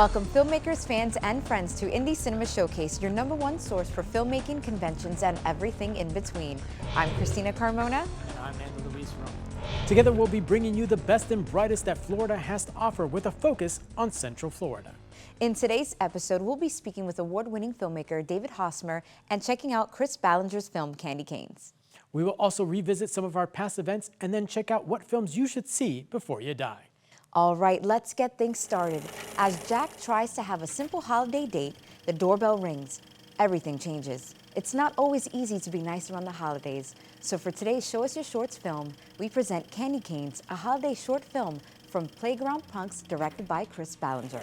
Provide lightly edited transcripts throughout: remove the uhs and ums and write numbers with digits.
Welcome filmmakers, fans, and friends to Indie Cinema Showcase, your #1 source for filmmaking, conventions, and everything in between. I'm Christina Carmona. And I'm Nando. Together we'll be bringing you the best and brightest that Florida has to offer with a focus on Central Florida. In today's episode, we'll be speaking with award-winning filmmaker David Hosmer and checking out Chris Ballinger's film Candy Canes. We will also revisit some of our past events and then check out what films you should see before you die. All right, let's get things started. As Jack tries to have a simple holiday date, the doorbell rings. Everything changes. It's not always easy to be nice around the holidays. So for today's Show Us Your Shorts film, we present Candy Canes, a holiday short film from Playground Punks, directed by Chris Ballinger.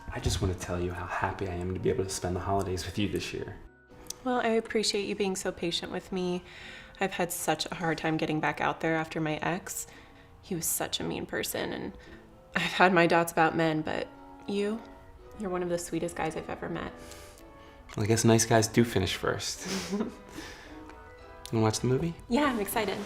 I just want to tell you how happy I am to be able to spend the holidays with you this year. Well, I appreciate you being so patient with me. I've had such a hard time getting back out there after my ex. He was such a mean person, and I've had my doubts about men, but you're one of the sweetest guys I've ever met. Well, I guess nice guys do finish first. You wanna watch the movie? Yeah, I'm excited.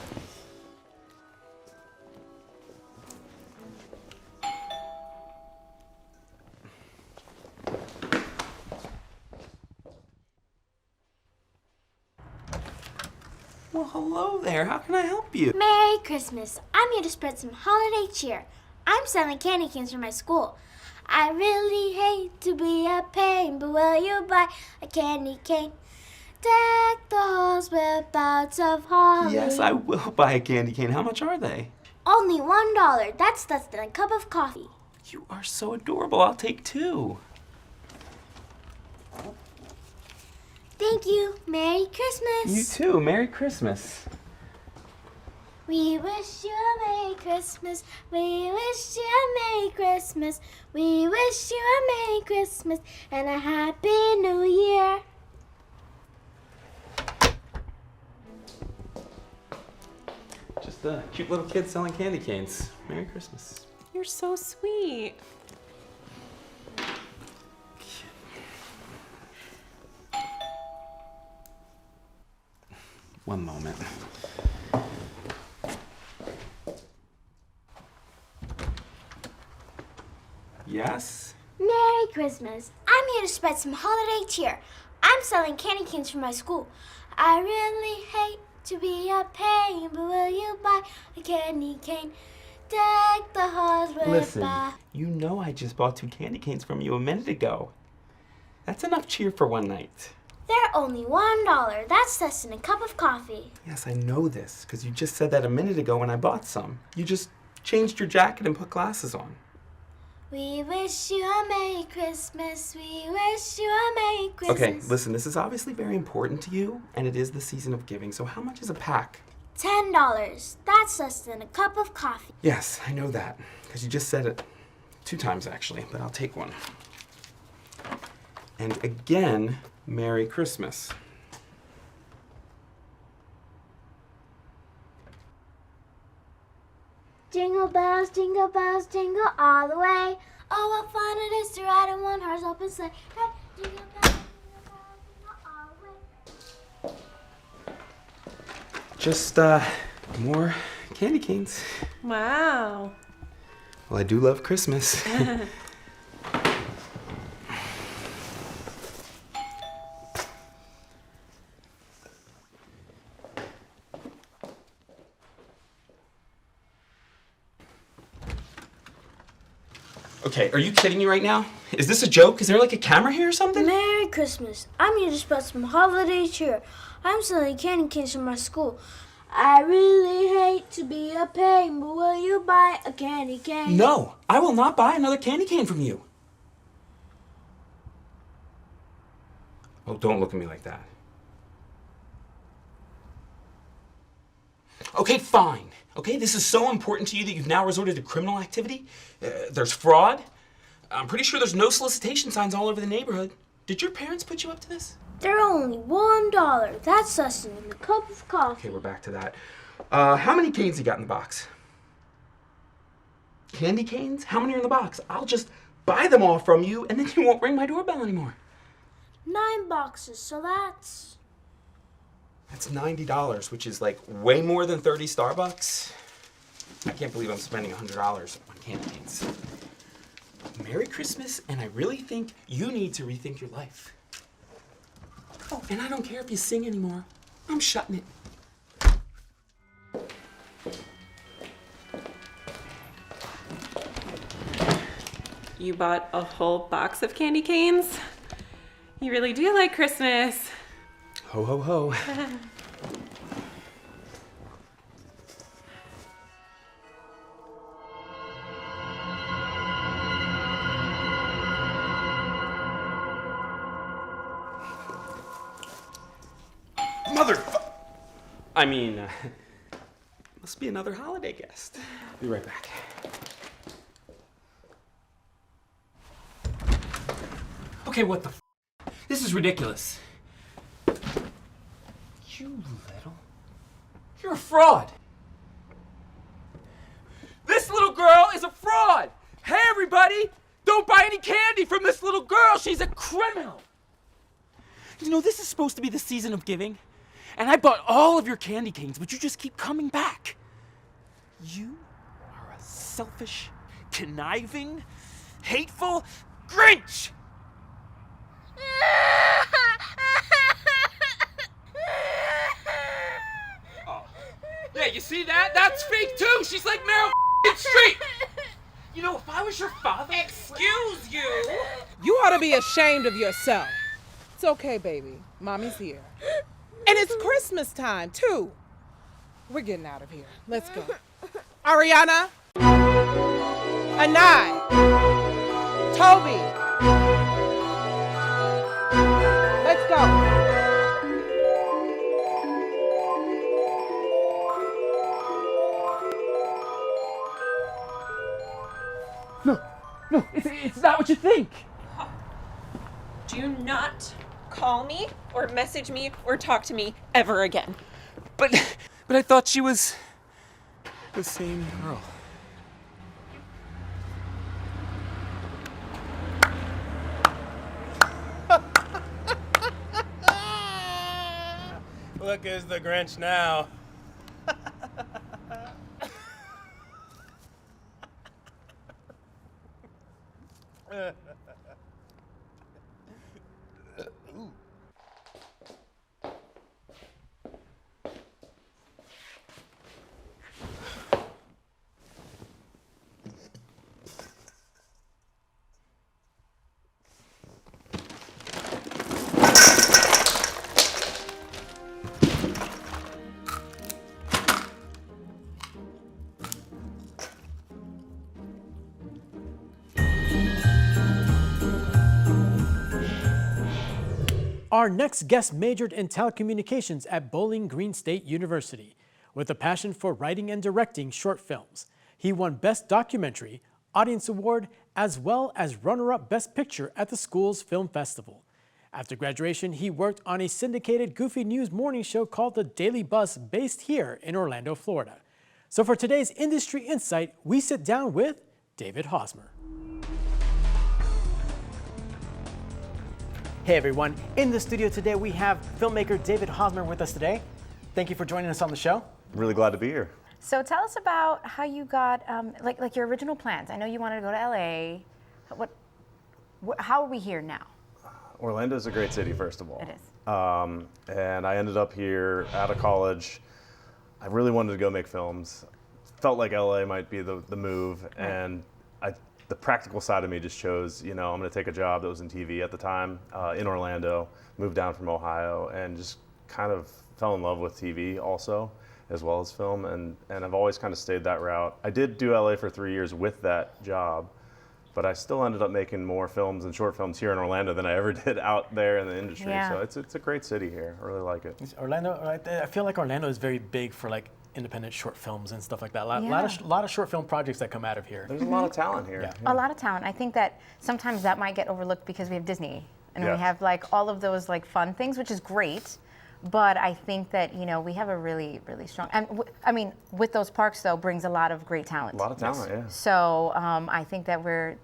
Well, hello there. How can I help you? Merry Christmas. I'm here to spread some holiday cheer. I'm selling candy canes for my school. I really hate to be a pain, but will you buy a candy cane? Deck the halls with boughs of holly. Yes, I will buy a candy cane. How much are they? Only $1. That's less than a cup of coffee. You are so adorable. I'll take 2. Thank you. Merry Christmas. You too. Merry Christmas. We wish you a Merry Christmas. We wish you a Merry Christmas. We wish you a Merry Christmas and a Happy New Year. Just a cute little kid selling candy canes. Merry Christmas. You're so sweet. One moment. Yes? Merry Christmas. I'm here to spread some holiday cheer. I'm selling candy canes for my school. I really hate to be a pain, but will you buy a candy cane? Deck the halls with Listen, you know I just bought 2 candy canes from you a minute ago. That's enough cheer for one night. They're only $1. That's less than a cup of coffee. Yes, I know this, because you just said that a minute ago when I bought some. You just changed your jacket and put glasses on. We wish you a Merry Christmas. We wish you a Merry Christmas. Okay, listen, this is obviously very important to you, and it is the season of giving, so how much is a pack? $10. That's less than a cup of coffee. Yes, I know that, because you just said it 2 times actually, but I'll take one. And again, Merry Christmas. Jingle bells, jingle all the way. Oh, what fun it is to ride in one horse open sleigh. Hey, jingle bells, jingle all the way. Just, more candy canes. Wow. Well, I do love Christmas. Okay, are you kidding me right now? Is this a joke? Is there like a camera here or something? Merry Christmas. I'm here to spread some holiday cheer. I'm selling candy canes from my school. I really hate to be a pain, but will you buy a candy cane? No, I will not buy another candy cane from you. Oh, don't look at me like that. Okay, fine. Okay, this is so important to you that you've now resorted to criminal activity? There's fraud. I'm pretty sure there's no solicitation signs all over the neighborhood. Did your parents put you up to this? They're only $1. That's less than a cup of coffee. Okay, we're back to that. How many canes you got in the box? Candy canes? How many are in the box? I'll just buy them all from you, and then you won't ring my doorbell anymore. 9 boxes, so that's $90, which is like way more than 30 Starbucks. I can't believe I'm spending $100 on candy canes. Merry Christmas, and I really think you need to rethink your life. Oh, and I don't care if you sing anymore. I'm shutting it. You bought a whole box of candy canes? You really do like Christmas. Ho, ho, ho. Must be another holiday guest. Be right back. Okay, what the f? This is ridiculous. You little... You're a fraud. This little girl is a fraud. Hey, everybody! Don't buy any candy from this little girl. She's a criminal. You know, this is supposed to be the season of giving. And I bought all of your candy canes, but you just keep coming back. You are a selfish, conniving, hateful Grinch! Oh. Yeah, you see that? That's fake too! She's like Meryl Streep! You know, if I was your father... Excuse you! You ought to be ashamed of yourself. It's okay, baby. Mommy's here. And it's Christmas time, too. We're getting out of here. Let's go. Ariana. Anai. Toby. Let's go. No, it's not what you think. Do not call me or message me or talk to me ever again. But I thought she was the same girl. Look who's the Grinch now. Our next guest majored in telecommunications at Bowling Green State University with a passion for writing and directing short films. He won Best Documentary, Audience Award, as well as runner-up Best Picture at the school's film festival. After graduation, he worked on a syndicated Goofy News morning show called The Daily Buzz, based here in Orlando, Florida. So for today's Industry Insight, we sit down with David Hosmer. Hey everyone, in the studio today we have filmmaker David Hosmer with us today. Thank you for joining us on the show. Really glad to be here. So tell us about how you got, like your original plans. I know you wanted to go to LA. How are we here now? Orlando is a great city, first of all. It is. And I ended up here out of college. I really wanted to go make films. Felt like LA might be the move, right. And the practical side of me just chose, I'm going to take a job that was in TV at the time in Orlando, moved down from Ohio, and just kind of fell in love with TV also, as well as film, and I've always kind of stayed that route. I did do LA for 3 years with that job, but I still ended up making more films and short films here in Orlando than I ever did out there in the industry. Yeah. So it's a great city here. I really like it. Is Orlando, right? I feel like Orlando is very big for like independent short films and stuff like that. A lot of short film projects that come out of here. There's a lot of talent here. Yeah. A lot of talent. I think that sometimes that might get overlooked because we have Disney. and Yes. we have like all of those like fun things, which is great. But I think that we have a really, really strong. And I mean, with those parks though, brings a lot of great talent. A lot of talent, yeah. So I think that we're,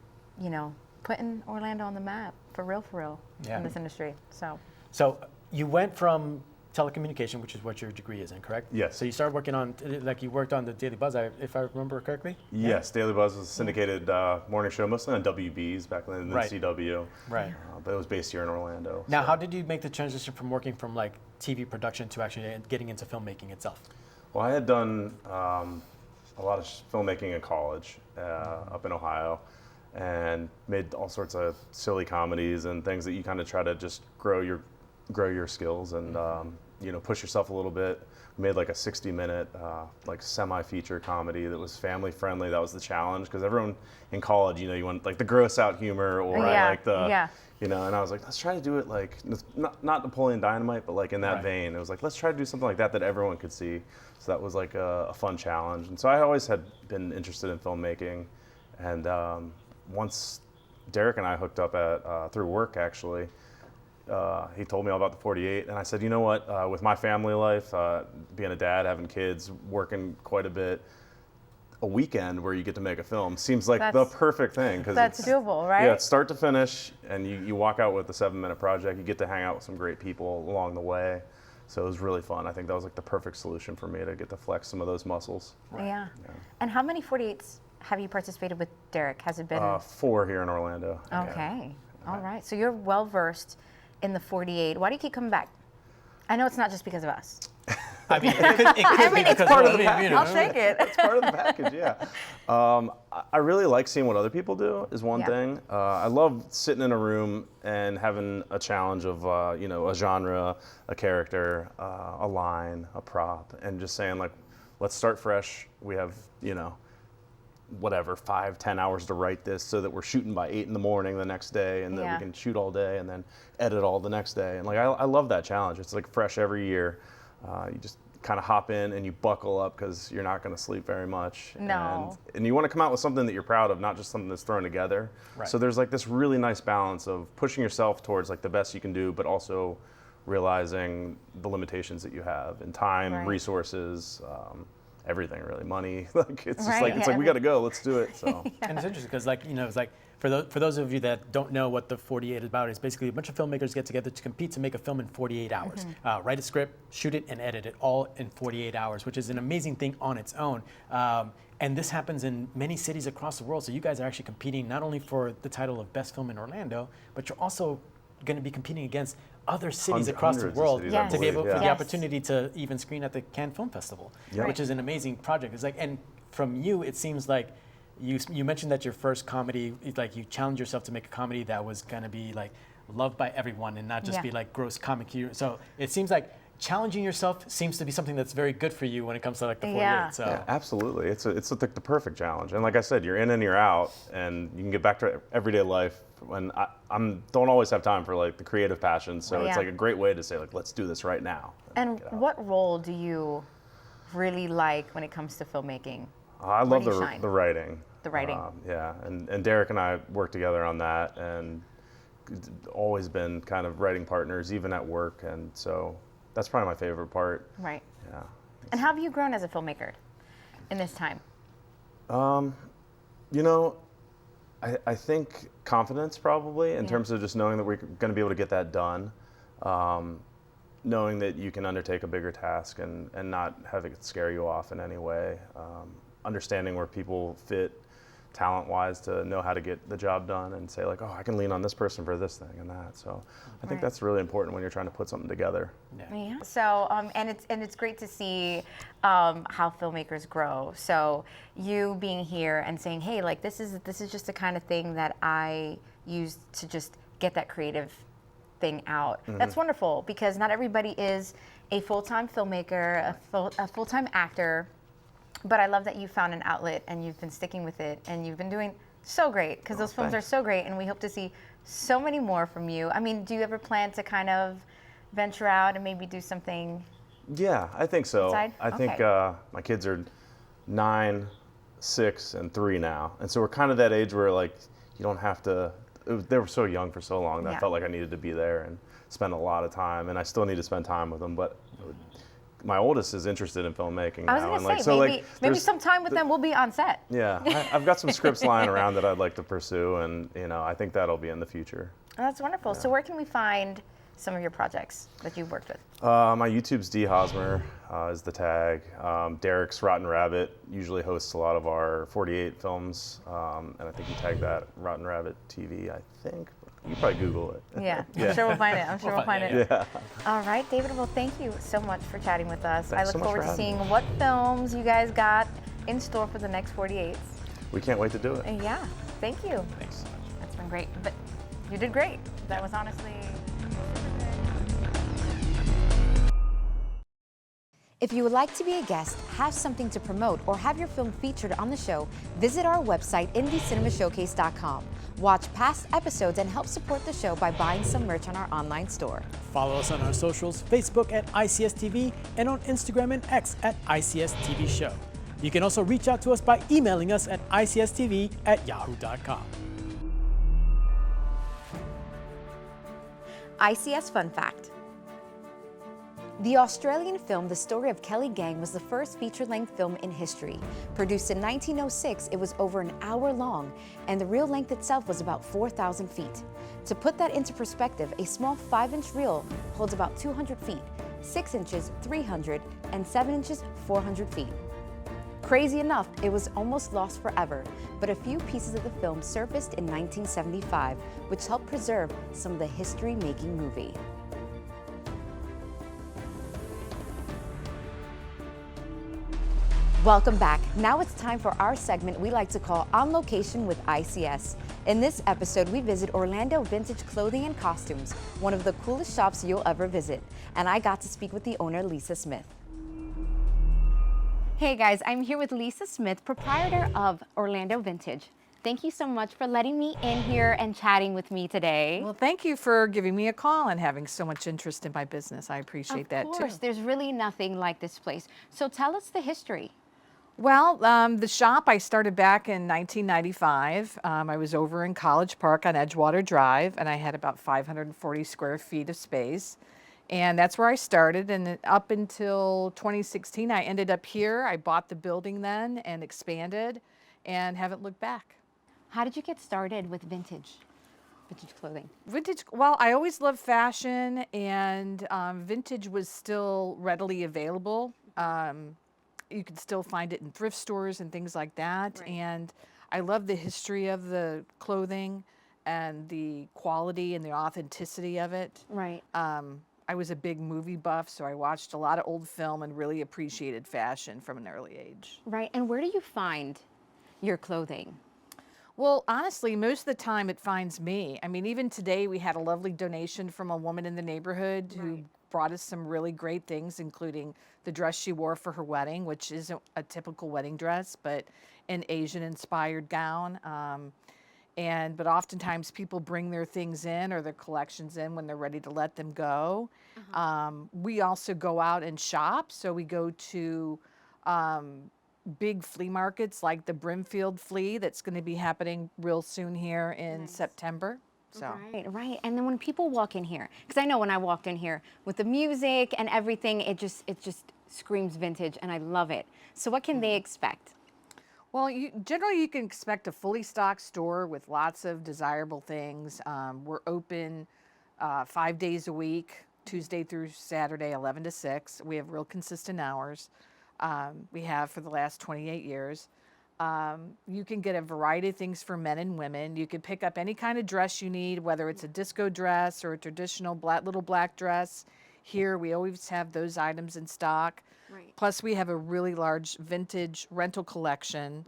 putting Orlando on the map for real Yeah. in this industry. So you went from telecommunication, which is what your degree is in, correct? Yes. So you started working on, like you worked on the Daily Buzz, if I remember correctly? Yes, Daily Buzz was a syndicated morning show, mostly on WBs back then, and then Right. CW. Right. But it was based here in Orlando. Now, so. how did you make the transition from working from like TV production to actually getting into filmmaking itself? Well, I had done a lot of filmmaking in college up in Ohio, and made all sorts of silly comedies and things that you kind of try to just grow your skills and push yourself a little bit. We made like a 60-minute like semi-feature comedy that was family friendly. That was the challenge because everyone in college, you want like the gross out humor or like the and I was like, let's try to do it like not Napoleon Dynamite, but like in that vein. It was like, let's try to do something like that everyone could see. So that was like a fun challenge. And so I always had been interested in filmmaking, and once Derek and I hooked up through work actually. He told me all about the 48, and I said, you know what, with my family life, being a dad, having kids, working quite a bit, a weekend where you get to make a film seems like the perfect thing. That's doable, right? Yeah, it's start to finish, and you walk out with a 7-minute project. You get to hang out with some great people along the way. So it was really fun. I think that was like the perfect solution for me to get to flex some of those muscles. Yeah. And how many 48s have you participated with, Derek? Has it been? 4 here in Orlando. Okay. All right. So you're well versed in the 48. Why do you keep coming back? I know it's not just because of us. I mean, it could be it's because part of of the package. I'll take it. It's part of the package, yeah. I really like seeing what other people do is one thing. I love sitting in a room and having a challenge of, a genre, a character, a line, a prop, and just saying like, let's start fresh. We have, 5-10 hours to write this so that we're shooting by 8 in the morning the next day, and then we can shoot all day and then edit all the next day. And like, I love that challenge. It's like fresh every year. You just kind of hop in and you buckle up because you're not going to sleep very much. No. And you want to come out with something that you're proud of, not just something that's thrown together. Right. So there's like this really nice balance of pushing yourself towards like the best you can do, but also realizing the limitations that you have in time, resources, everything really, money. Like it's just like we got to go, let's do it. So. And it's interesting because it's like for those of you that don't know what the 48 is about, it's basically a bunch of filmmakers get together to compete to make a film in 48 hours. Write a script, shoot it, and edit it all in 48 hours, which is an amazing thing on its own. And this happens in many cities across the world. So you guys are actually competing not only for the title of Best Film in Orlando, but you're also going to be competing against other cities across the world to be able for the opportunity to even screen at the Cannes Film Festival, which is an amazing project. It's like, and from you, it seems like you mentioned that your first comedy, like you challenged yourself to make a comedy that was going to be like loved by everyone and not just be like gross comic humor. So it seems like challenging yourself seems to be something that's very good for you when it comes to like the 48. So. Yeah, absolutely. It's the perfect challenge. And like I said, you're in and you're out, and you can get back to everyday life. When I don't always have time for like the creative passion, so it's like a great way to say like, let's do this right now. And what role do you really like when it comes to filmmaking? I love the writing. The writing. And Derek and I work together on that, and always been kind of writing partners, even at work, and so that's probably my favorite part. Right. Yeah. And how have you grown as a filmmaker in this time? I think confidence probably in terms of just knowing that we're going to be able to get that done, knowing that you can undertake a bigger task and not have it scare you off in any way, understanding where people fit talent-wise to know how to get the job done and say like, oh, I can lean on this person for this thing and that. So I think that's really important when you're trying to put something together. Yeah. So and it's great to see how filmmakers grow. So you being here and saying, hey, like this is just the kind of thing that I use to just get that creative thing out. That's wonderful because not everybody is a full-time filmmaker, a full-time actor. But I love that you found an outlet and you've been sticking with it and you've been doing so great because those films are so great and we hope to see so many more from you. I mean, do you ever plan to kind of venture out and maybe do something? Yeah, I think so. Outside? I think my kids are 9, 6, and 3 now. And so we're kind of that age where like you don't have to they were so young for so long that Yeah. I felt like I needed to be there and spend a lot of time, and I still need to spend time with them. But my oldest is interested in filmmaking I was now, gonna and like say, so maybe like maybe there's- some time with them will be on set. Yeah, I've got some scripts lying around that I'd like to pursue, and I think that'll be in the future. That's wonderful. So where can we find some of your projects that you've worked with? My YouTube's D Hosmer is the tag. Derek's Rotten Rabbit usually hosts a lot of our 48 films, and I think you tag that Rotten Rabbit TV, I think. You can probably Google it. Yeah, I'm sure we'll find it. I'm sure we'll find it. Yeah. All right, David, well, thank you so much for chatting with us. I Thanks look so much forward for to having seeing me. what films you guys got in store for the next 48s. We can't wait to do it. And yeah, thank you. Thanks so much. That's been great. But you did great. That was honestly... If you would like to be a guest, have something to promote, or have your film featured on the show, visit our website, indiecinemashowcase.com. Watch past episodes and help support the show by buying some merch on our online store. Follow us on our socials, Facebook at ICSTV and on Instagram and X at ICSTV Show. You can also reach out to us by emailing us at icstv@yahoo.com. ICS Fun Fact. The Australian film The Story of Kelly Gang was the first feature-length film in history. Produced in 1906, it was over an hour long, and the reel length itself was about 4,000 feet. To put that into perspective, a small 5-inch reel holds about 200 feet, 6 inches 300, and 7 inches 400 feet. Crazy enough, it was almost lost forever, but a few pieces of the film surfaced in 1975, which helped preserve some of the history-making movie. Welcome back. Now it's time for our segment we like to call On Location with ICS. In this episode, we visit Orlando Vintage Clothing and Costumes, one of the coolest shops you'll ever visit. And I got to speak with the owner, Lisa Smith. Hey guys, I'm here with Lisa Smith, proprietor of Orlando Vintage. Thank you so much for letting me in here and chatting with me today. Well, thank you for giving me a call and having so much interest in my business. I appreciate that too. Of course, there's really nothing like this place. So tell us the history. Well, the shop, I started back in 1995. I was over in College Park on Edgewater Drive, and I had about 540 square feet of space. And that's where I started, and then up until 2016, I ended up here. I bought the building then and expanded and haven't looked back. How did you get started with vintage clothing? Vintage, well, I always loved fashion, and vintage was still readily available. You could still find it in thrift stores and things like that. Right. And I love the history of the clothing and the quality and the authenticity of it. Right. I was a big movie buff, so I watched a lot of old film and really appreciated fashion from an early age. Right. And where do you find your clothing? Well, honestly, most of the time it finds me. I mean, even today we had a lovely donation from a woman in the neighborhood who brought us some really great things, including the dress she wore for her wedding, which isn't a typical wedding dress, but an Asian-inspired gown. But oftentimes people bring their things in or their collections in when they're ready to let them go. We also go out and shop, so we go to big flea markets like the Brimfield Flea that's going to be happening real soon here in September. So. Right. And then when people walk in here, because I know when I walked in here with the music and everything, it just screams vintage, and I love it. So what can they expect? Well, generally you can expect a fully stocked store with lots of desirable things. We're open 5 days a week, Tuesday through Saturday, 11 to 6. We have real consistent hours. We have for the last 28 years. You can get a variety of things for men and women. You can pick up any kind of dress you need, whether it's a disco dress or a traditional little black dress. Here, we always have those items in stock. Right. Plus, we have a really large vintage rental collection.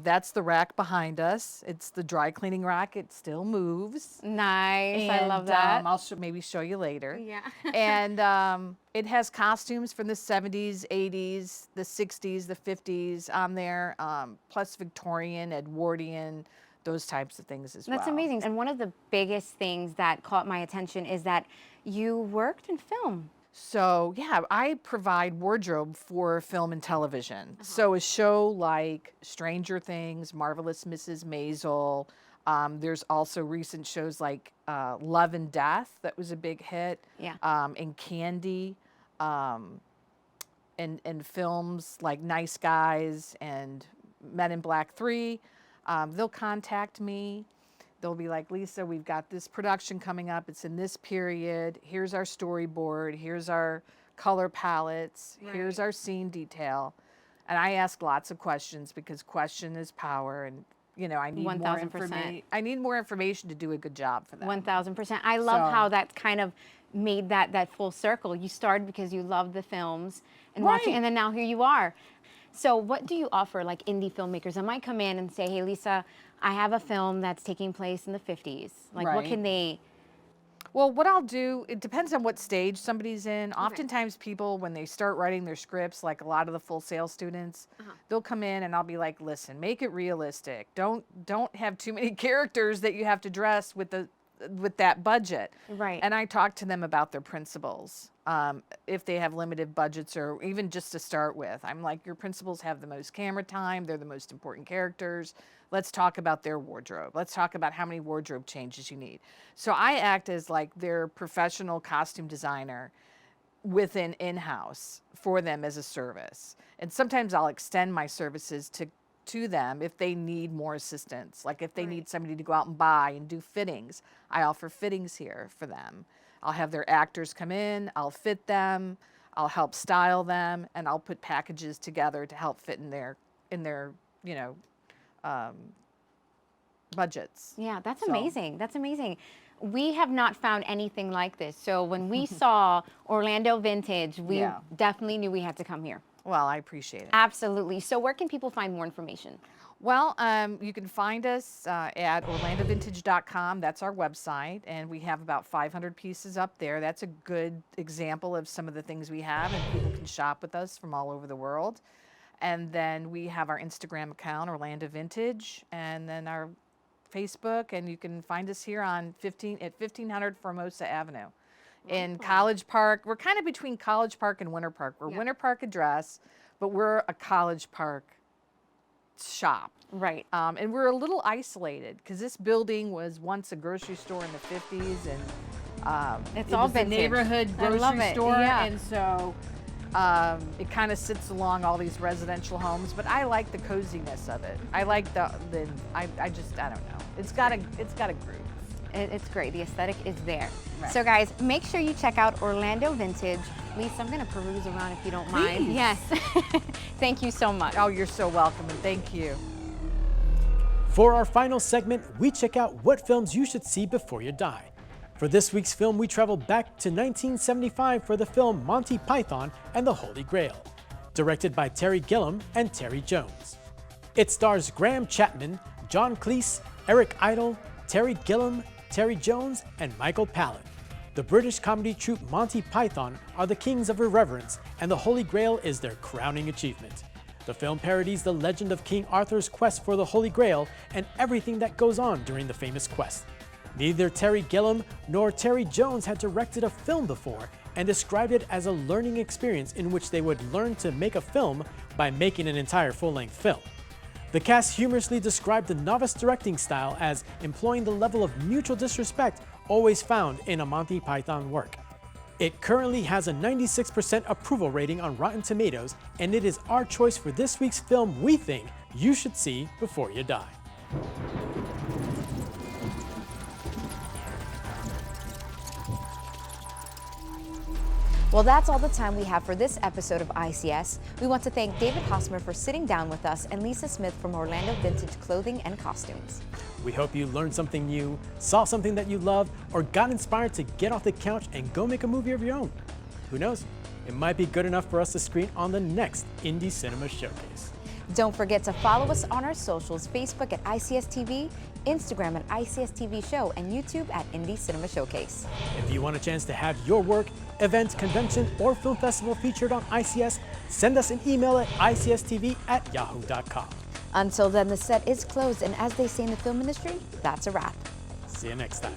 That's the rack behind us. It's the dry cleaning rack. It still moves. Nice. I love that. I'll maybe show you later. Yeah. And it has costumes from the 70s, 80s, the 60s, the 50s on there, plus Victorian, Edwardian, those types of things as well. That's amazing. And one of the biggest things that caught my attention is that you worked in film. So yeah, I provide wardrobe for film and television. So a show like Stranger Things, Marvelous Mrs. Maisel, There's also recent shows like Love and Death that was a big hit. Yeah. And Candy. And films like Nice Guys and Men in Black 3. They'll contact me. They'll be like, Lisa, we've got this production coming up. It's in this period. Here's our storyboard. Here's our color palettes. Here's our scene detail. And I ask lots of questions because question is power. And, you know, I need more 1000%. information. I need more information to do a good job for them. 1000%. I love So- how that kind of made that full circle. You started because you loved the films and watching, and then now here you are. So what do you offer like indie filmmakers that might come in and say, hey, Lisa, I have a film that's taking place in the 50s. Like what can they... Well, what I'll do, it depends on what stage somebody's in. Oftentimes people, when they start writing their scripts, like a lot of the Full Sail students, they'll come in and I'll be like, listen, make it realistic. Don't have too many characters that you have to dress with that budget. Right. And I talk to them about their principles. If they have limited budgets or even just to start with. I'm like, your principals have the most camera time. They're the most important characters. Let's talk about their wardrobe. Let's talk about how many wardrobe changes you need. So I act as like their professional costume designer within in-house for them as a service. And sometimes I'll extend my services to them if they need more assistance. Like if they need somebody to go out and buy and do fittings, I offer fittings here for them. I'll have their actors come in, I'll fit them, I'll help style them, and I'll put packages together to help fit in their you know, budgets. Yeah, that's amazing. That's amazing. We have not found anything like this. So when we saw Orlando Vintage, we definitely knew we had to come here. Well, I appreciate it. Absolutely. So where can people find more information? Well, you can find us at orlandovintage.com. That's our website, and we have about 500 pieces up there. That's a good example of some of the things we have, and people can shop with us from all over the world. And then we have our Instagram account, Orlando Vintage, and then our Facebook, and you can find us here on 1500 Formosa Avenue. In College Park. We're kind of between College Park and Winter Park. We're Winter Park address, but we're a College Park shop. Right. And we're a little isolated because this building was once a grocery store in the 50s, and It's it all was a vintage. neighborhood I love grocery it, store, yeah. and so it kind of sits along all these residential homes. But I like the coziness of it. I like I don't know. It's got a groove. It's great. The aesthetic is there. Right. So guys, make sure you check out Orlando Vintage. Lisa, I'm going to peruse around if you don't mind. Please. Yes. Thank you so much. Oh, you're so welcome, and thank you. For our final segment, we check out what films you should see before you die. For this week's film, we travel back to 1975 for the film Monty Python and the Holy Grail, directed by Terry Gilliam and Terry Jones. It stars Graham Chapman, John Cleese, Eric Idle, Terry Gilliam, Terry Jones, and Michael Palin. The British comedy troupe Monty Python are the kings of irreverence, and the Holy Grail is their crowning achievement. The film parodies the legend of King Arthur's quest for the Holy Grail and everything that goes on during the famous quest. Neither Terry Gilliam nor Terry Jones had directed a film before and described it as a learning experience in which they would learn to make a film by making an entire full-length film. The cast humorously described the novice directing style as employing the level of mutual disrespect always found in a Monty Python work. It currently has a 96% approval rating on Rotten Tomatoes, and it is our choice for this week's film we think you should see before you die. Well, that's all the time we have for this episode of ICS. We want to thank David Hosmer for sitting down with us and Lisa Smith from Orlando Vintage Clothing and Costumes. We hope you learned something new, saw something that you loved, or got inspired to get off the couch and go make a movie of your own. Who knows? It might be good enough for us to screen on the next Indie Cinema Showcase. Don't forget to follow us on our socials, Facebook at ICS TV, Instagram at ICS TV Show, and YouTube at Indie Cinema Showcase. If you want a chance to have your work, event, convention, or film festival featured on ICS, send us an email at icstv@yahoo.com. Until then, the set is closed, and as they say in the film industry, that's a wrap. See you next time.